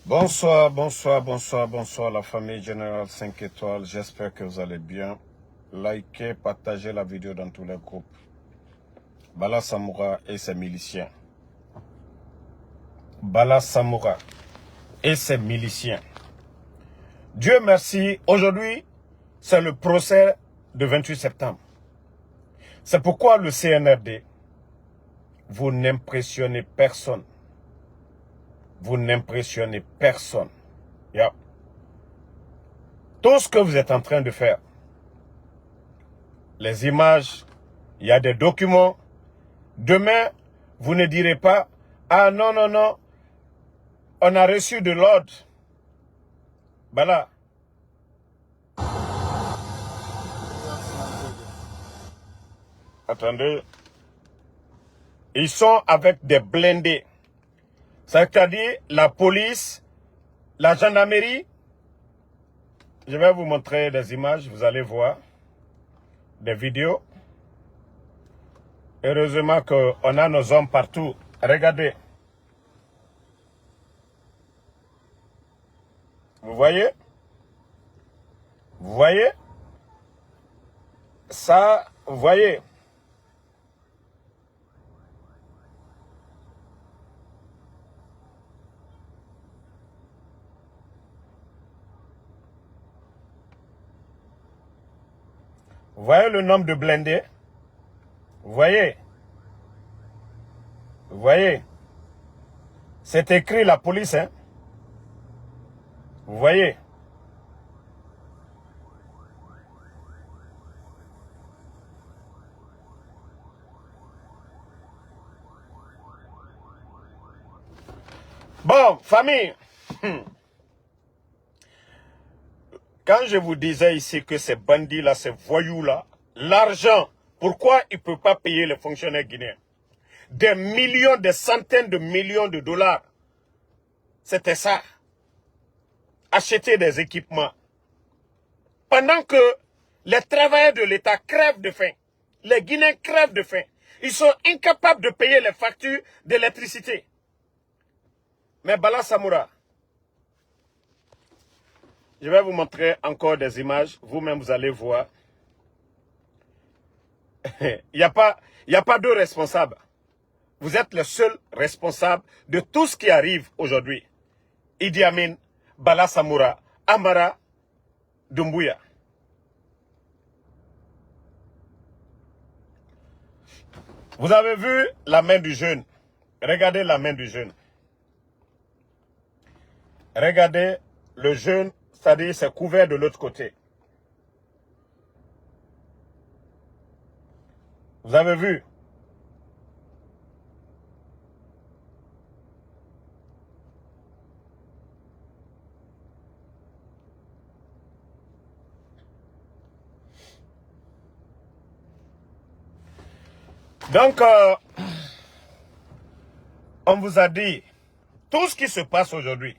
Bonsoir, bonsoir, bonsoir, bonsoir la famille Générale 5 étoiles. J'espère que vous allez bien. Likez, partagez la vidéo dans tous les groupes. Bala Samoura et ses miliciens. Bala Samoura et ses miliciens. Dieu merci, aujourd'hui, c'est le procès de 28 septembre. C'est pourquoi le CNRD, vous n'impressionnez personne. Vous n'impressionnez personne. Yeah. Tout ce que vous êtes en train de faire, les images, il y a des documents. Demain, vous ne direz pas, ah non, non, non, on a reçu de l'ordre. Voilà. Attendez. Ils sont avec des blindés. C'est-à-dire la police, la gendarmerie. Je vais vous montrer des images, vous allez voir. Des vidéos. Heureusement qu'on a nos hommes partout. Regardez. Vous voyez? Vous voyez? Ça, vous voyez? Vous voyez le nombre de blindés? Vous voyez? Vous voyez? C'est écrit la police, hein? Vous voyez? Bon, famille. Quand je vous disais ici que ces bandits-là, ces voyous-là, l'argent, pourquoi ils ne peuvent pas payer les fonctionnaires guinéens? Des millions, des centaines de millions de dollars. C'était ça. Acheter des équipements. Pendant que les travailleurs de l'État crèvent de faim. Les Guinéens crèvent de faim. Ils sont incapables de payer les factures d'électricité. Mais Bala Samoura, je vais vous montrer encore des images. Vous-même, vous allez voir. Il n'y a pas deux responsables. Vous êtes le seul responsable de tout ce qui arrive aujourd'hui. Idi Amin, Bala Samoura, Amara, Doumbouya. Vous avez vu la main du jeune. Regardez la main du jeune. Regardez le jeune, c'est-à-dire c'est couvert de l'autre côté. Vous avez vu? Donc, on vous a dit, tout ce qui se passe aujourd'hui,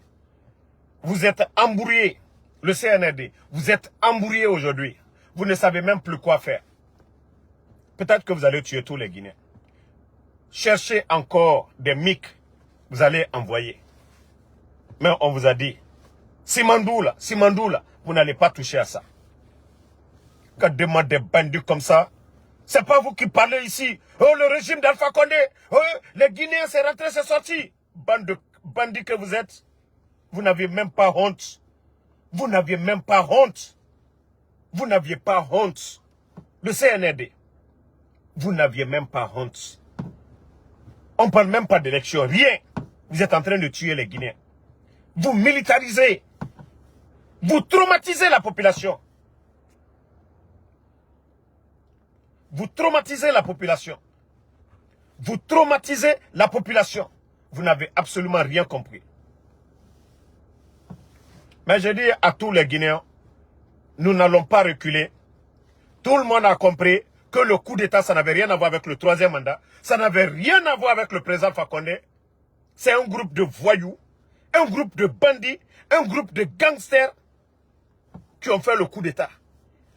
vous êtes embrouillés, le CNRD, vous êtes embrouillés aujourd'hui. Vous ne savez même plus quoi faire. Peut-être que vous allez tuer tous les Guinéens. Cherchez encore des MIC, vous allez envoyer. Mais on vous a dit, Simandou là, vous n'allez pas toucher à ça. Quand demande des bandits comme ça, c'est pas vous qui parlez ici. Oh, le régime d'Alpha Condé, oh, les Guinéens, c'est rentré, c'est sorti. Bande de bandits que vous êtes, vous n'aviez même pas honte. Vous n'aviez même pas honte. Vous n'aviez pas honte. Le CNRD, vous n'aviez même pas honte. On ne parle même pas d'élection, rien. Vous êtes en train de tuer les Guinéens. Vous militarisez. Vous traumatisez la population. Vous traumatisez la population. Vous traumatisez la population. Vous n'avez absolument rien compris. Mais je dis à tous les Guinéens, nous n'allons pas reculer. Tout le monde a compris que le coup d'État, ça n'avait rien à voir avec le troisième mandat. Ça n'avait rien à voir avec le président Fakonde. C'est un groupe de voyous, un groupe de bandits, un groupe de gangsters qui ont fait le coup d'État.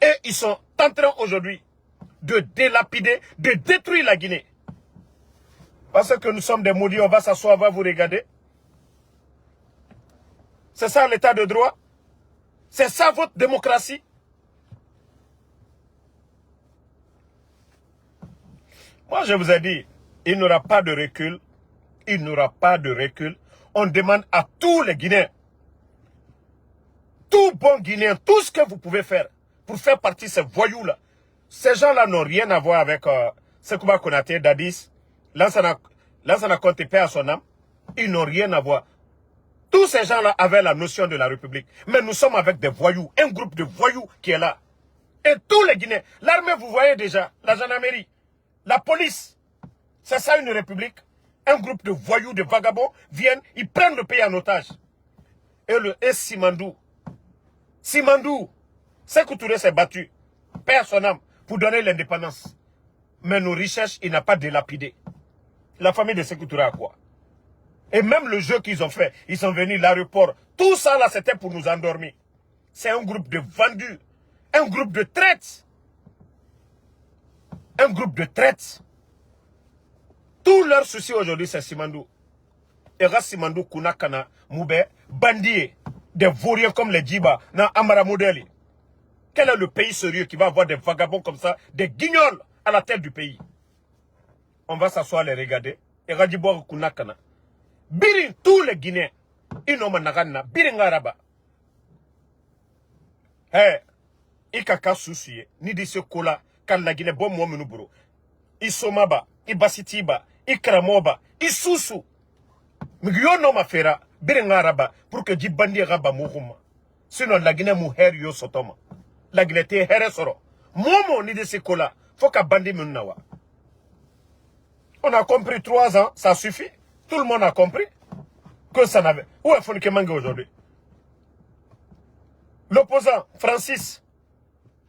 Et ils sont en train aujourd'hui de délapider, de détruire la Guinée. Parce que nous sommes des maudits, on va s'asseoir, on va vous regarder. C'est ça l'état de droit? C'est ça votre démocratie? Moi, je vous ai dit, il n'y aura pas de recul. Il n'y aura pas de recul. On demande à tous les Guinéens, tout bon Guinéen, tout ce que vous pouvez faire pour faire partie de ces voyous-là. Ces gens-là n'ont rien à voir avec Sekouba Konaté, Dadis, Lansana Conté, paix à son âme. Ils n'ont rien à voir. Tous ces gens-là avaient la notion de la République. Mais nous sommes avec des voyous, un groupe de voyous qui est là. Et tous les Guinéens, l'armée, vous voyez déjà, la gendarmerie, la police, c'est ça une République? Un groupe de voyous, de vagabonds viennent, ils prennent le pays en otage. Et Simandou, Sékou Touré s'est battu, perd son âme, pour donner l'indépendance. Mais nos richesses, il n'a pas délapidé. La famille de Sékou Touré a quoi? Et même le jeu qu'ils ont fait, ils sont venus à l'aéroport. Tout ça là, c'était pour nous endormir. C'est un groupe de vendus, un groupe de traites. Un groupe de traites. Tout leur souci aujourd'hui, c'est Simandou. Et Simandou, Kunakana, Moubé, bandits, des vauriens comme les Djiba, dans Amara Modeli. Quel est le pays sérieux qui va avoir des vagabonds comme ça, des guignols à la tête du pays? On va s'asseoir les regarder. Et Radjibo Kunakana. Birin, tous les Guinéens, ils n'ont pas nagana, birin araba. Eh, Ikaka soucié, ni de ce kola, quand la Guinée bon moi menubro. Isomaba, Ibasitiba, Ikramoba, Isusu. Migyo no ma fera, birin araba, pour que Djibandi raba mourouma. Sinon la Guinée mouher yo sotoma. La Guinée te here soro. Momo ni de ce kola, faut qu'à bandi menawa. On a compris 3 ans, ça suffit. Tout le monde a compris que ça n'avait... Où est Fonike Mange aujourd'hui? L'opposant, Francis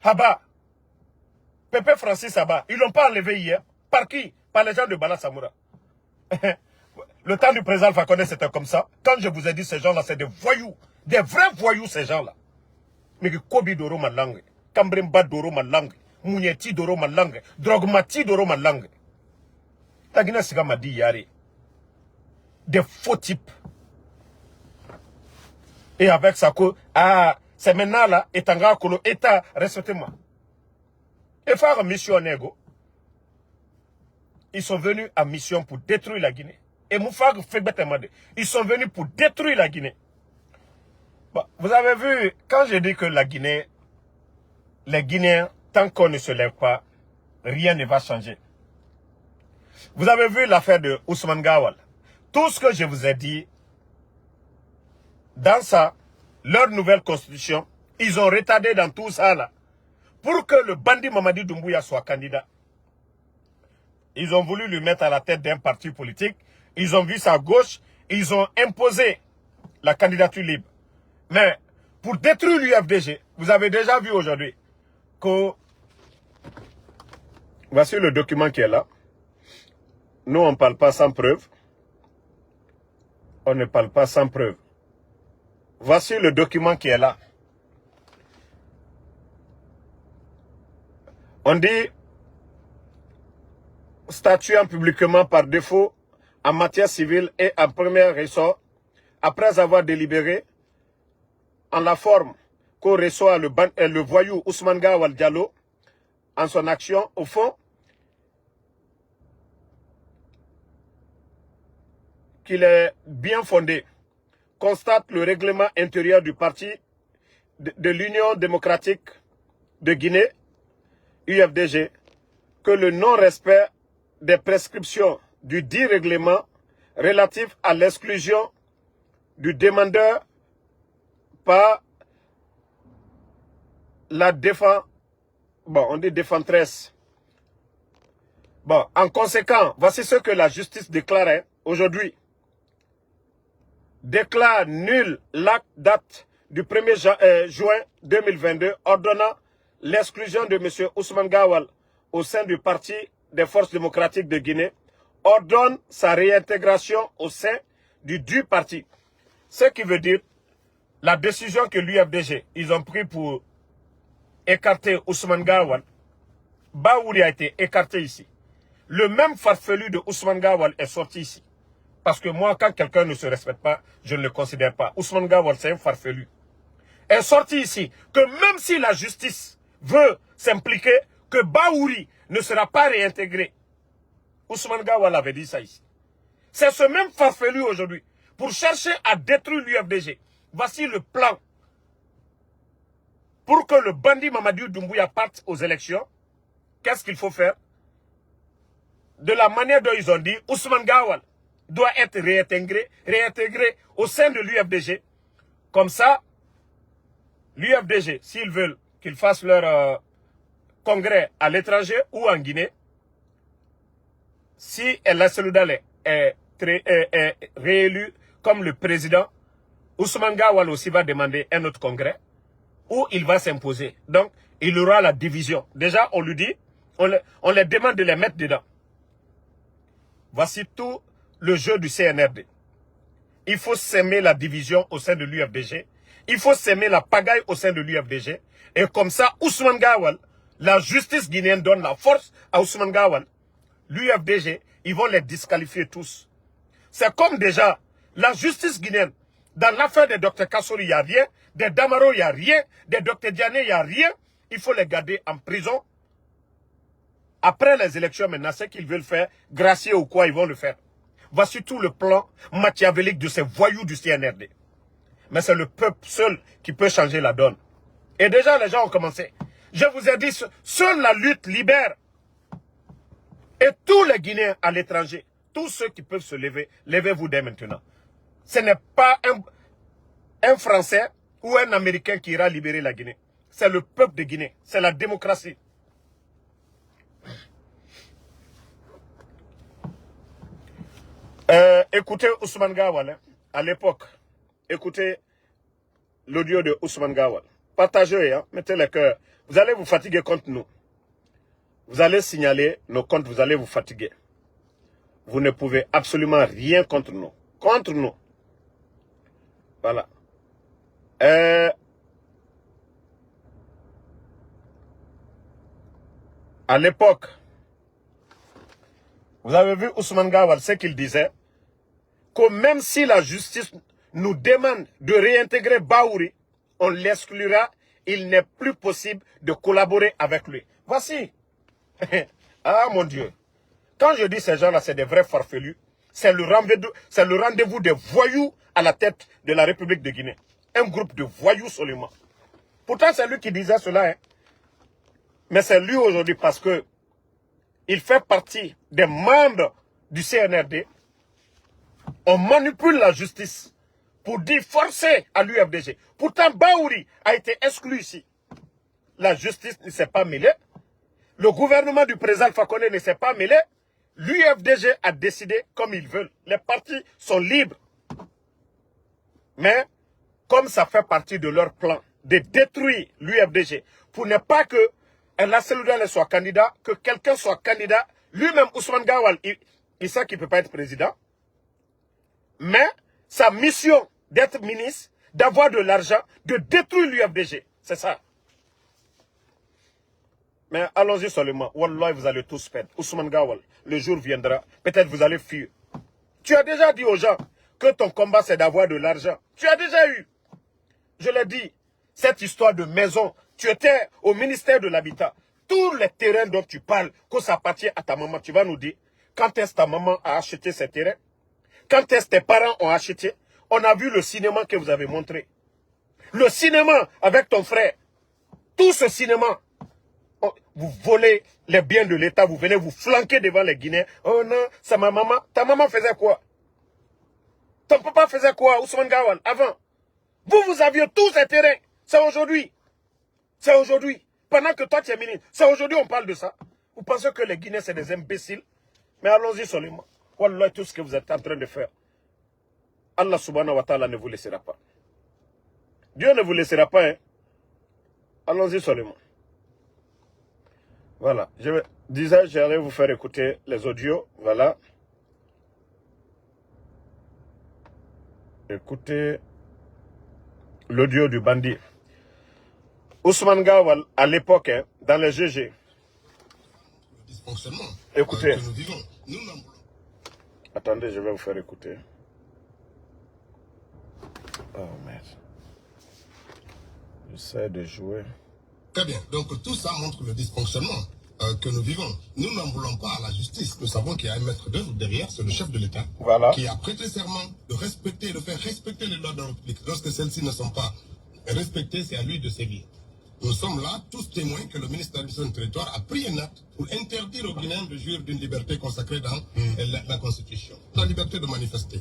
Haba, Pépé Francis Haba, ils ne l'ont pas enlevé hier. Par qui? Par les gens de Bala Samoura. Le temps du président Fakonde, c'était comme ça. Quand je vous ai dit ces gens-là, c'est des voyous. Des vrais voyous, ces gens-là. Mais que Kobi Doro ma langue, Kambrimba Doro ma langue, Mounieti Doro ma langue, Drogmati Doro ma langue. La Guinée Siga m'a dit Yari. Des faux types. Et avec ça, c'est maintenant là, Etanga Kolo, État, respectez-moi. Et faire mission Nego, ils sont venus en mission pour détruire la Guinée. Et Moufag Fegbetemade, ils sont venus pour détruire la Guinée. Bon, vous avez vu, quand je dis que la Guinée, les Guinéens, tant qu'on ne se lève pas, rien ne va changer. Vous avez vu l'affaire de Ousmane Gawal. Tout ce que je vous ai dit, dans ça, leur nouvelle constitution, ils ont retardé dans tout ça là, pour que le bandit Mamadi Doumbouya soit candidat. Ils ont voulu lui mettre à la tête d'un parti politique, ils ont vu sa gauche, ils ont imposé la candidature libre. Mais, pour détruire l'UFDG, vous avez déjà vu aujourd'hui que, voici le document qui est là. Nous, on ne parle pas sans preuve. On ne parle pas sans preuve. Voici le document qui est là. On dit statuant publiquement par défaut en matière civile et en premier ressort, après avoir délibéré en la forme qu'au reçoit le voyou Ousmane Gawal Diallo en son action, au fond, qu'il est bien fondé, constate le règlement intérieur du parti de l'Union démocratique de Guinée, UFDG, que le non-respect des prescriptions du dit règlement relatif à l'exclusion du demandeur par la défense, bon, on dit défentresse. Bon, en conséquent, voici ce que la justice déclarait aujourd'hui. Déclare nul l'acte date du 1er juin 2022 ordonnant l'exclusion de M. Ousmane Gawal au sein du Parti des forces démocratiques de Guinée, ordonne sa réintégration au sein du parti. Ce qui veut dire la décision que l'UFDG, ils ont pris pour écarter Ousmane Gawal, Baouri a été écarté ici. Le même farfelu de Ousmane Gawal est sorti ici. Parce que moi, quand quelqu'un ne se respecte pas, je ne le considère pas. Ousmane Gawal, c'est un farfelu. Est sorti ici que même si la justice veut s'impliquer, que Baouri ne sera pas réintégré. Ousmane Gawal avait dit ça ici. C'est ce même farfelu aujourd'hui. Pour chercher à détruire l'UFDG. Voici le plan. Pour que le bandit Mamadou Doumbouya parte aux élections, qu'est-ce qu'il faut faire? De la manière dont ils ont dit, Ousmane Gawal doit être réintégré au sein de l'UFDG. Comme ça, l'UFDG, s'ils veulent qu'ils fassent leur congrès à l'étranger ou en Guinée, si El Seloudale est réélu comme le président, Ousmane Gawal aussi va demander un autre congrès où il va s'imposer. Donc, il aura la division. Déjà, on lui dit, on les demande de les mettre dedans. Voici tout le jeu du CNRD. Il faut s'aimer la division au sein de l'UFDG. Il faut s'aimer la pagaille au sein de l'UFDG. Et comme ça, Ousmane Gawal, la justice guinéenne donne la force à Ousmane Gawal. L'UFDG, ils vont les disqualifier tous. C'est comme déjà la justice guinéenne. Dans l'affaire des Dr Kassori, il n'y a rien. Des Damaro, il n'y a rien. Des Dr Diané, il n'y a rien. Il faut les garder en prison. Après les élections, maintenant, ce qu'ils veulent faire, gracier ou quoi, ils vont le faire. Voici tout le plan machiavélique de ces voyous du CNRD. Mais c'est le peuple seul qui peut changer la donne. Et déjà, les gens ont commencé. Je vous ai dit, seule la lutte libère. Et tous les Guinéens à l'étranger, tous ceux qui peuvent se lever, levez-vous dès maintenant. Ce n'est pas un Français ou un Américain qui ira libérer la Guinée. C'est le peuple de Guinée. C'est la démocratie. Écoutez Ousmane Gawal, hein, à l'époque. Écoutez l'audio de Ousmane Gawal. Partagez, hein, mettez le cœur. Vous allez vous fatiguer contre nous. Vous allez signaler nos comptes, vous allez vous fatiguer. Vous ne pouvez absolument rien contre nous. Contre nous. Voilà. À l'époque, vous avez vu Ousmane Gawal, ce qu'il disait, que même si la justice nous demande de réintégrer Baouri, on l'exclura, il n'est plus possible de collaborer avec lui. Voici. Ah mon Dieu. Quand je dis ces gens-là, c'est des vrais farfelus. C'est le rendez-vous des voyous à la tête de la République de Guinée. Un groupe de voyous seulement. Pourtant, c'est lui qui disait cela. Hein. Mais c'est lui aujourd'hui parce que il fait partie des membres du CNRD. On manipule la justice pour dire forcer à l'UFDG. Pourtant, Baouri a été exclu ici. La justice ne s'est pas mêlée. Le gouvernement du président Alpha Condé ne s'est pas mêlé. L'UFDG a décidé comme ils veulent. Les partis sont libres. Mais, comme ça fait partie de leur plan de détruire l'UFDG, pour ne pas que El Seloudale soit candidat, que quelqu'un soit candidat, lui-même Ousmane Gawal, il sait qu'il ne peut pas être président. Mais sa mission d'être ministre, d'avoir de l'argent, de détruire l'UFDG, c'est ça. Mais allons-y seulement. Wallah, vous allez tous perdre. Ousmane Gawal, le jour viendra. Peut-être vous allez fuir. Tu as déjà dit aux gens que ton combat, c'est d'avoir de l'argent. Tu as déjà eu. Je l'ai dit. Cette histoire de maison. Tu étais au ministère de l'Habitat. Tous les terrains dont tu parles, que ça appartient à ta maman, tu vas nous dire quand est-ce ta maman a acheté ces terrains? Quand est-ce tes parents ont acheté? On a vu le cinéma que vous avez montré. Le cinéma avec ton frère. Tout ce cinéma. Vous volez les biens de l'État, vous venez vous flanquer devant les Guinéens. Oh non, c'est ma maman. Ta maman faisait quoi? Ton papa faisait quoi, Ousmane Gawal, avant? Vous aviez tous ces terrains. C'est aujourd'hui. C'est aujourd'hui. Pendant que toi, tu es ministre. C'est aujourd'hui on parle de ça. Vous pensez que les Guinéens, c'est des imbéciles? Mais allons-y seulement. Wallah, tout ce que vous êtes en train de faire. Allah subhanahu wa ta'ala ne vous laissera pas. Dieu ne vous laissera pas. Hein? Allons-y seulement. Voilà. J'allais vous faire écouter les audios. Voilà. Écoutez l'audio du bandit. Ousmane Gawal, à l'époque, hein, dans les GG. Écoutez. Attendez, je vais vous faire écouter. Oh merde. J'essaie de jouer. Très bien. Donc tout ça montre le dysfonctionnement que nous vivons. Nous n'en voulons pas à la justice. Nous savons qu'il y a un maître d'œuvre derrière, c'est le chef de l'État, qui a prêté serment de respecter, de faire respecter les lois de la République. Lorsque celles-ci ne sont pas respectées, c'est à lui de sévir. Nous sommes là, tous témoins, que le ministre de l'administration du territoire a pris un acte pour interdire aux Guinéens de jouir d'une liberté consacrée dans la Constitution. La liberté de manifester.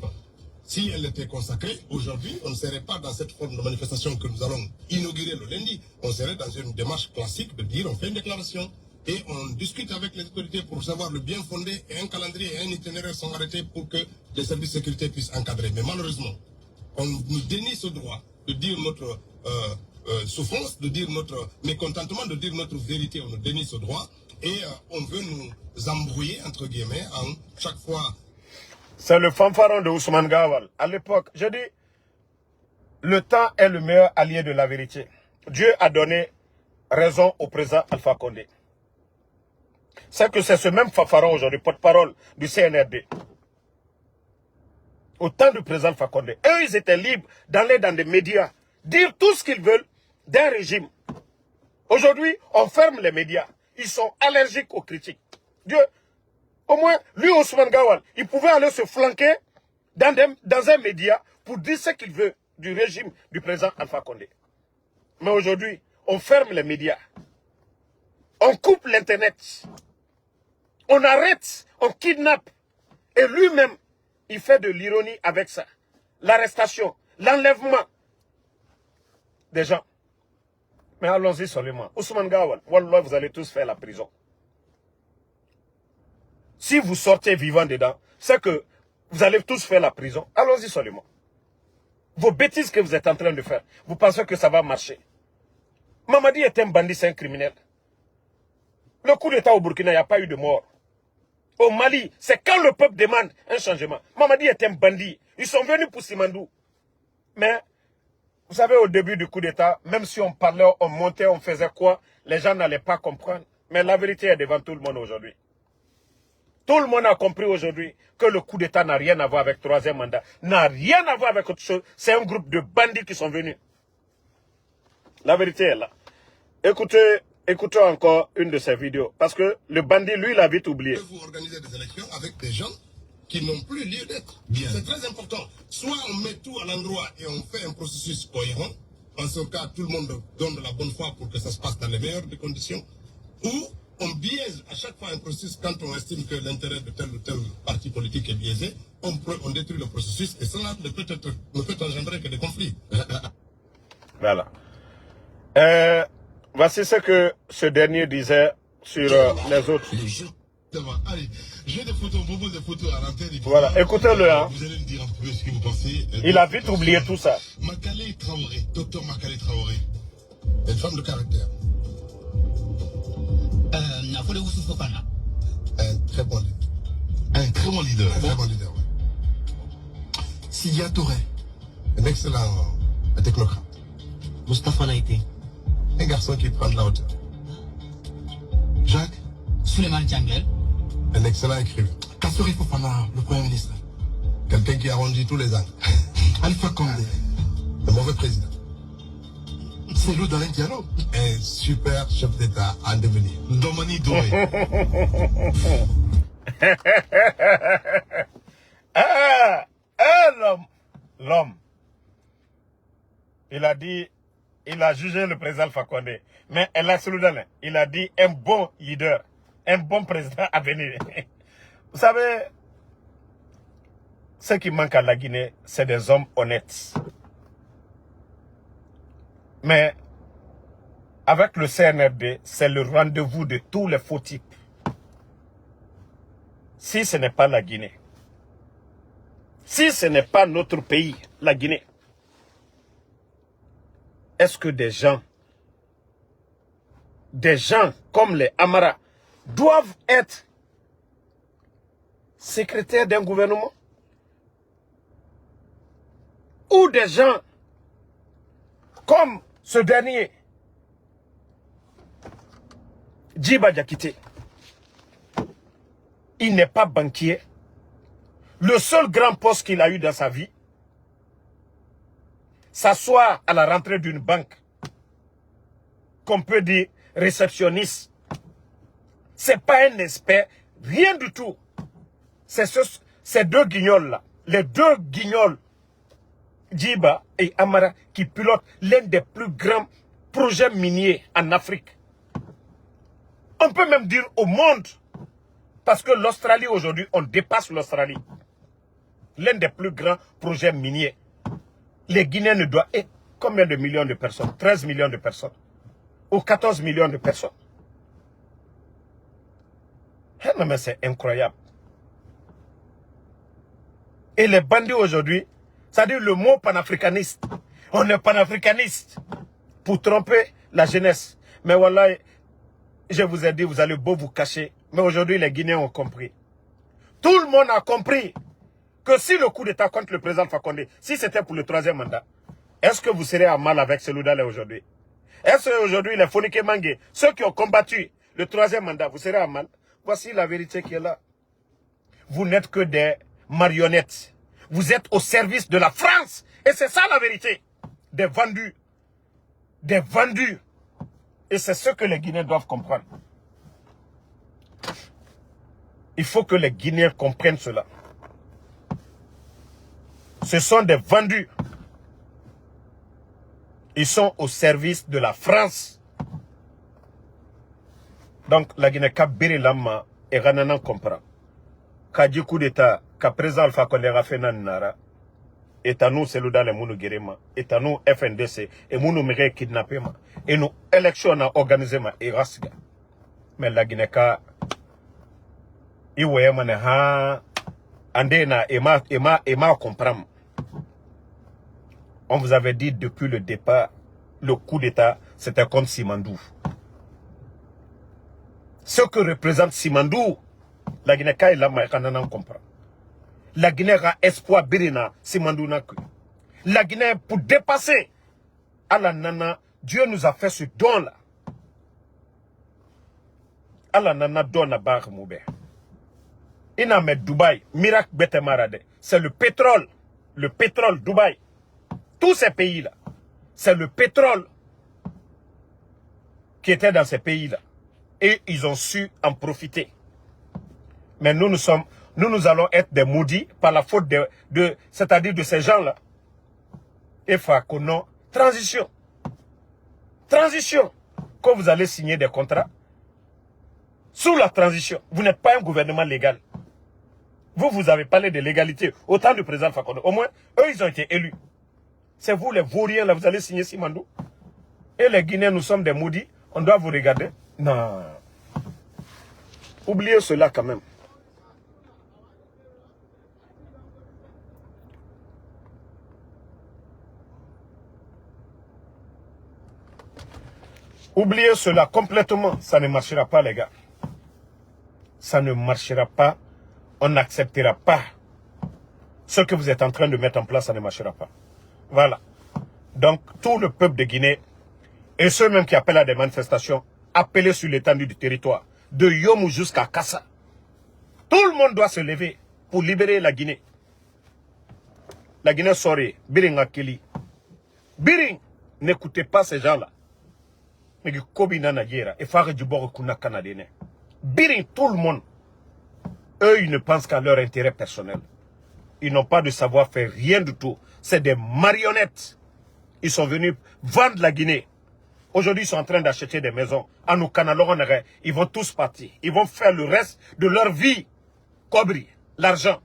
Si elle était consacrée, aujourd'hui, on ne serait pas dans cette forme de manifestation que nous allons inaugurer le lundi. On serait dans une démarche classique de dire, on fait une déclaration et on discute avec les autorités pour savoir le bien fondé, et un calendrier et un itinéraire sont arrêtés pour que les services de sécurité puissent encadrer. Mais malheureusement, on nous dénie ce droit de dire notre souffrance, de dire notre mécontentement, de dire notre vérité. On nous dénie ce droit et on veut nous embrouiller, entre guillemets, en chaque fois. C'est le fanfaron de Ousmane Gawal. À l'époque, je dis, le temps est le meilleur allié de la vérité. Dieu a donné raison au président Alpha Condé. C'est que c'est ce même fanfaron aujourd'hui, porte-parole du CNRD. Au temps du président Alpha Condé. Eux, ils étaient libres d'aller dans des médias, dire tout ce qu'ils veulent d'un régime. Aujourd'hui, on ferme les médias. Ils sont allergiques aux critiques. Dieu, au moins, lui, Ousmane Gawal, il pouvait aller se flanquer dans un média pour dire ce qu'il veut du régime du président Alpha Condé. Mais aujourd'hui, on ferme les médias. On coupe l'Internet. On arrête, on kidnappe. Et lui-même, il fait de l'ironie avec ça. L'arrestation, l'enlèvement des gens. Mais allons-y seulement. Ousmane Gawal, Wallah, vous allez tous faire la prison. Si vous sortez vivant dedans, c'est que vous allez tous faire la prison. Allons-y seulement. Vos bêtises que vous êtes en train de faire, vous pensez que ça va marcher. Mamadi est un bandit, c'est un criminel. Le coup d'État au Burkina, il n'y a pas eu de mort. Au Mali, c'est quand le peuple demande un changement. Mamadi est un bandit. Ils sont venus pour Simandou. Mais, vous savez, au début du coup d'État, même si on parlait, on montait, on faisait quoi, les gens n'allaient pas comprendre. Mais la vérité est devant tout le monde aujourd'hui. Tout le monde a compris aujourd'hui que le coup d'État n'a rien à voir avec le troisième mandat. N'a rien à voir avec autre chose. C'est un groupe de bandits qui sont venus. La vérité est là. Écoutez encore une de ces vidéos. Parce que le bandit, lui, il a vite oublié. Vous organisez des élections avec des gens qui n'ont plus lieu d'être. C'est très important. Soit on met tout à l'endroit et on fait un processus cohérent. En ce cas, tout le monde donne de la bonne foi pour que ça se passe dans les meilleures des conditions. Ou on biaise à chaque fois un processus quand on estime que l'intérêt de tel ou tel parti politique est biaisé. On détruit le processus et cela ne peut engendrer que des conflits. Voilà. Voici ce que ce dernier disait sur les autres. Allez, j'ai des photos, on propose des photos à l'antenne. Voilà, écoutez-le. Hein. Vous allez me dire un peu ce que vous pensez. Il a vite oublié tout ça. Makale Traoré, docteur Makale Traoré. Une femme de caractère. Un très bon leader. Un très bon leader. Un très bon leader, oui. Sidia Touré. Un excellent technocrate. Moustapha Naïté. Un garçon qui prend de la hauteur. Jacques. Suleiman Djangel. Un excellent écrivain. Kassori Fofana, le Premier ministre. Quelqu'un qui arrondit tous les angles. Alpha Condé. Un mauvais président. Cellou Dalin Diallo. Un super chef d'État en devenir. Domani Doré. L'homme. Il a dit, il a jugé le président Alpha Condé. Mais il a dit un bon leader, un bon président à venir. Vous savez, ce qui manque à la Guinée, c'est des hommes honnêtes. Mais avec le CNRD, c'est le rendez-vous de tous les faux types. Si ce n'est pas la Guinée, si ce n'est pas notre pays, la Guinée, est-ce que des gens comme les Amara doivent être secrétaires d'un gouvernement? Ou des gens comme ce dernier, Djiba Diakité, il n'est pas banquier. Le seul grand poste qu'il a eu dans sa vie, s'asseoir à la rentrée d'une banque, qu'on peut dire réceptionniste. C'est pas un expert, rien du tout. C'est ces deux guignols-là, les deux guignols, Djiba et Amara, qui pilotent l'un des plus grands projets miniers en Afrique. On peut même dire au monde, parce que l'Australie aujourd'hui, on dépasse l'Australie. L'un des plus grands projets miniers. Les Guinéens ne doivent... Et combien de millions de personnes? 13 millions de personnes. Ou 14 millions de personnes. Non mais c'est incroyable. Et les bandits aujourd'hui, c'est-à-dire le mot panafricaniste. On est panafricaniste pour tromper la jeunesse. Mais voilà, je vous ai dit, vous allez beau vous cacher. Mais aujourd'hui, les Guinéens ont compris. Tout le monde a compris que si le coup d'État contre le président Alpha Condé, si c'était pour le 3e mandat, est-ce que vous serez à mal avec Seloudalé aujourd'hui? Est-ce qu'aujourd'hui, les Fonike Mangué, ceux qui ont combattu le 3e mandat, vous serez à mal? Voici la vérité qui est là. Vous n'êtes que des marionnettes. Vous êtes au service de la France. Et c'est ça la vérité. Des vendus. Des vendus. Et c'est ce que les Guinéens doivent comprendre. Il faut que les Guinéens comprennent cela. Ce sont des vendus. Ils sont au service de la France. Donc, la Guinée-Cap Birilama et Rananan comprend. Quand du coup d'État, quand président Alpha Condé a fait Nara, et à nous, c'est le dans les Mounou Guérima, et à nous, FNDC, et Mounou Mire kidnappé, et nous, élection a organisé, et Rasga. Mais la Guinée-Cap, il y a un andena, et ma comprend. On vous avait dit depuis le départ, le coup d'État, c'était comme Simandou. Ce que représente Simandou, la Guinée-Ka et la Maïkananan comprend. La Guinée a espoir Birina, Simandou n'a que. La Guinée, pour dépasser à la nana, Dieu nous a fait ce don-là. À la nana, don à Bar Moubé. Inamed Dubaï, Mirac Betemarade, c'est le pétrole. Le pétrole Dubaï. Tous ces pays-là, c'est le pétrole qui était dans ces pays-là. Et ils ont su en profiter. Mais nous allons être des maudits par la faute c'est-à-dire de ces gens-là. Et Fakono, transition. Transition. Quand vous allez signer des contrats, sous la transition, vous n'êtes pas un gouvernement légal. Vous avez parlé de légalité au temps du président Fakono. Au moins, eux, ils ont été élus. C'est vous les vauriens, là, vous allez signer Simandou. Et les Guinéens, nous sommes des maudits. On doit vous regarder. Non. Oubliez cela quand même. Oubliez cela complètement. Ça ne marchera pas, les gars. Ça ne marchera pas. On n'acceptera pas. Ce que vous êtes en train de mettre en place, ça ne marchera pas. Voilà. Donc, tout le peuple de Guinée, et ceux même qui appellent à des manifestations, appelés sur l'étendue du territoire, de Yomou jusqu'à Kassa. Tout le monde doit se lever pour libérer la Guinée. La Guinée sorry, Biring Akili. Biring, n'écoutez pas ces gens-là. Mais Kobina Nagyera, et Faré du Bord Kuna Canadien. Biring, tout le monde. Eux, ils ne pensent qu'à leur intérêt personnel. Ils n'ont pas de savoir-faire, rien du tout. C'est des marionnettes. Ils sont venus vendre la Guinée. Aujourd'hui, ils sont en train d'acheter des maisons. À nos canalons, ils vont tous partir. Ils vont faire le reste de leur vie. Cobri, l'argent.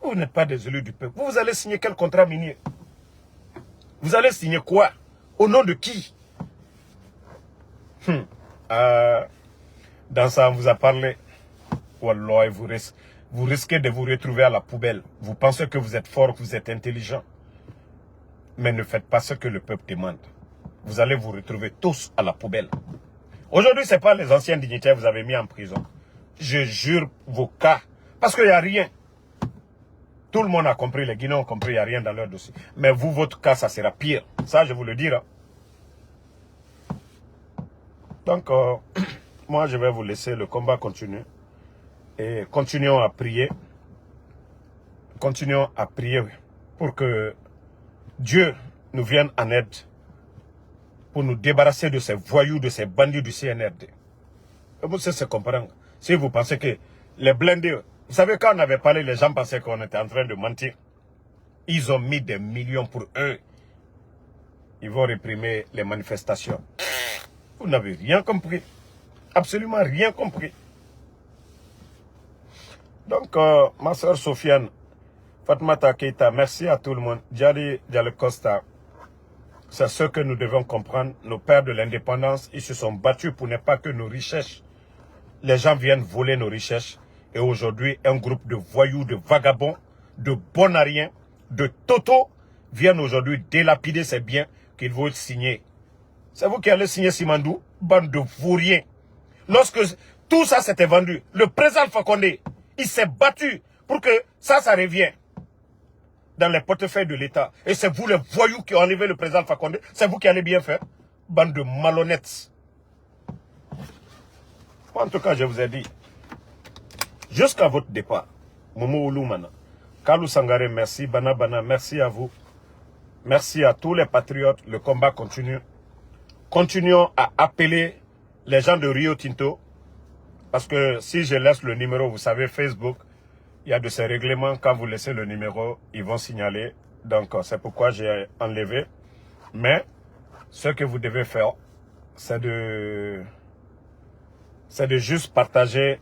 Vous n'êtes pas des élus du peuple. Vous allez signer quel contrat minier? Vous allez signer quoi? Au nom de qui? Dans ça, on vous a parlé. Wallah, vous risquez de vous retrouver à la poubelle. Vous pensez que vous êtes fort, que vous êtes intelligent. Mais ne faites pas ce que le peuple demande. Vous allez vous retrouver tous à la poubelle. Aujourd'hui, ce n'est pas les anciens dignitaires que vous avez mis en prison. Je jure vos cas. Parce qu'il n'y a rien. Tout le monde a compris, les Guinéens ont compris, il n'y a rien dans leur dossier. Mais vous, votre cas, ça sera pire. Ça, je vous le dirai. Donc, moi, je vais vous laisser. Le combat continue. Et continuons à prier. continuons à prier pour que Dieu nous vienne en aide pour nous débarrasser de ces voyous, de ces bandits du CNRD. Et vous savez, c'est comprendre. Si vous pensez que les blindés, vous savez, quand on avait parlé, les gens pensaient qu'on était en train de mentir. Ils ont mis des millions pour eux. Ils vont réprimer les manifestations. Vous n'avez rien compris. Absolument rien compris. Donc, ma soeur Sofiane, Fatmata Keita, merci à tout le monde. Djali Djali Costa, c'est ce que nous devons comprendre. Nos pères de l'indépendance, ils se sont battus pour ne pas que nos richesses, les gens viennent voler nos richesses. Et aujourd'hui, un groupe de voyous, de vagabonds, de bonariens, de totaux, viennent aujourd'hui délapider ces biens qu'ils veulent signer. C'est vous qui allez signer Simandou, bande de vauriens. Lorsque tout ça s'était vendu, le président Alpha Condé, il s'est battu pour que ça revienne dans les portefeuilles de l'État. Et c'est vous les voyous qui ont enlevé le président Alpha Condé. C'est vous qui allez bien faire. Bande de malhonnêtes. En tout cas, je vous ai dit, jusqu'à votre départ, Momo Ouloumana, Kalou Sangare, merci, Bana Bana, merci à vous. Merci à tous les patriotes. Le combat continue. Continuons à appeler les gens de Rio Tinto. Parce que si je laisse le numéro, vous savez, Facebook, il y a de ces règlements. Quand vous laissez le numéro, ils vont signaler. Donc, c'est pourquoi j'ai enlevé. Mais, ce que vous devez faire, c'est de juste partager,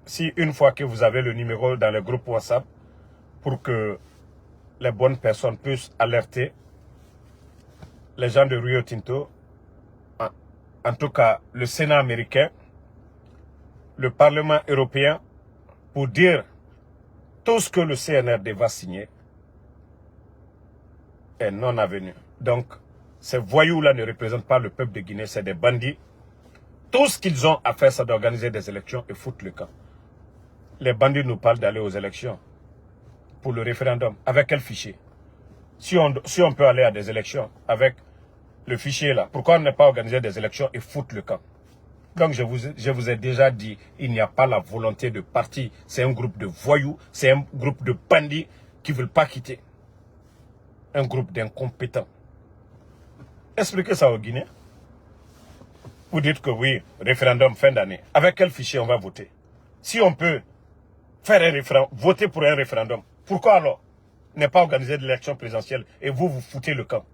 si une fois que vous avez le numéro dans le groupe WhatsApp, pour que les bonnes personnes puissent alerter les gens de Rio Tinto, en tout cas le Sénat américain, le Parlement européen, pour dire tout ce que le CNRD va signer est non avenu. Donc, ces voyous-là ne représentent pas le peuple de Guinée, c'est des bandits. Tout ce qu'ils ont à faire, c'est d'organiser des élections et foutre le camp. Les bandits nous parlent d'aller aux élections pour le référendum. Avec quel fichier? Si on peut aller à des élections avec le fichier là, pourquoi on n'est pas organisé des élections et foutre le camp? Donc je vous ai déjà dit, il n'y a pas la volonté de parti. C'est un groupe de voyous, c'est un groupe de bandits qui ne veulent pas quitter. Un groupe d'incompétents. Expliquez ça aux Guinéens. Vous dites que oui, référendum fin d'année. Avec quel fichier on va voter? Si on peut faire un référendum, voter pour un référendum, pourquoi alors ne pas organiser de l'élection présidentielle et vous foutez le camp?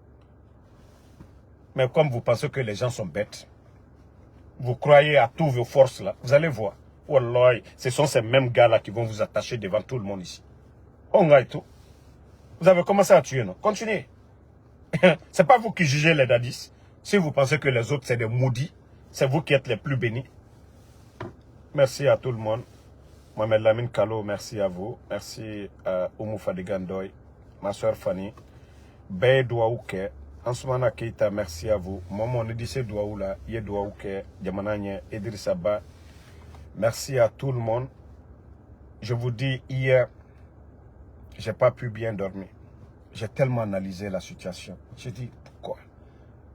Mais comme vous pensez que les gens sont bêtes, vous croyez à tous vos forces là, vous allez voir. Wallah, ce sont ces mêmes gars là qui vont vous attacher devant tout le monde ici. On gagne tout. Vous avez commencé à tuer, non? Continuez. C'est pas vous qui jugez les dadis. Si vous pensez que les autres c'est des maudits, c'est vous qui êtes les plus bénis. Merci à tout le monde. Mohamed Lamine Kalo, merci à vous. Merci à Oumou Fadigandoy, ma soeur Fanny. Bey Douaouke, Ansoumana Keita, merci à vous. Maman Nedisse Douaoula, Ye Douaouke, Diamananye, Idrissa Ba. Merci à tout le monde. Je vous dis, hier, j'ai pas pu bien dormir. J'ai tellement analysé la situation. J'ai dit, pourquoi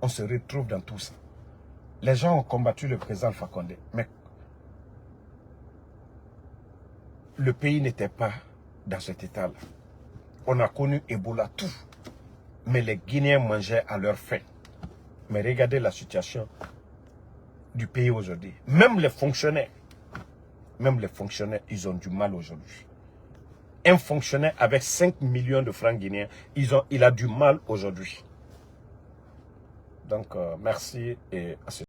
on se retrouve dans tout ça? Les gens ont combattu le président Alpha Condé, mais le pays n'était pas dans cet état-là. On a connu Ebola, tout. Mais les Guinéens mangeaient à leur faim. Mais regardez la situation du pays aujourd'hui. Même les fonctionnaires, ils ont du mal aujourd'hui. Un fonctionnaire avec 5 millions de francs guinéens, il a du mal aujourd'hui. Donc, merci et à ce